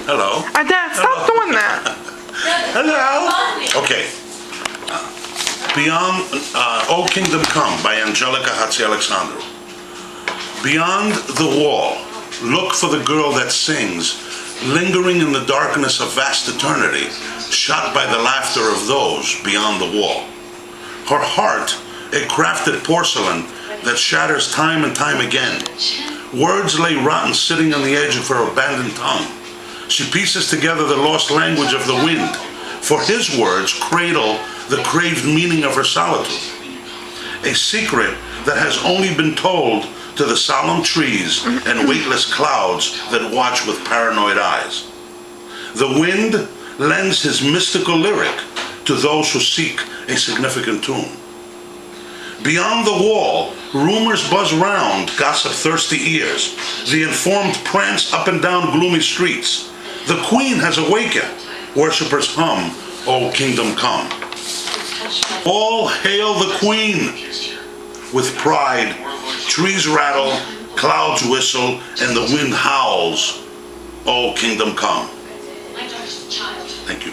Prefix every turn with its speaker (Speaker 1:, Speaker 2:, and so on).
Speaker 1: Hello.
Speaker 2: Dad, stop doing that.
Speaker 1: Hello. Okay. Beyond, O Kingdom Come by Angelica Hatzialexandrou. Beyond the wall, look for the girl that sings, lingering in the darkness of vast eternity, shot by the laughter of those beyond the wall. Her heart, a crafted porcelain that shatters time and time again. Words lay rotten sitting on the edge of her abandoned tongue. She pieces together the lost language of the wind, for his words cradle the craved meaning of her solitude. A secret that has only been told to the solemn trees and weightless clouds that watch with paranoid eyes. The wind lends his mystical lyric to those who seek a significant tune. Beyond the wall, rumors buzz round, gossip thirsty ears. The informed prance up and down gloomy streets. The queen has awakened. Worshippers hum, O Kingdom Come. All hail the queen. With pride, trees rattle, clouds whistle, and the wind howls, O Kingdom Come. Thank you.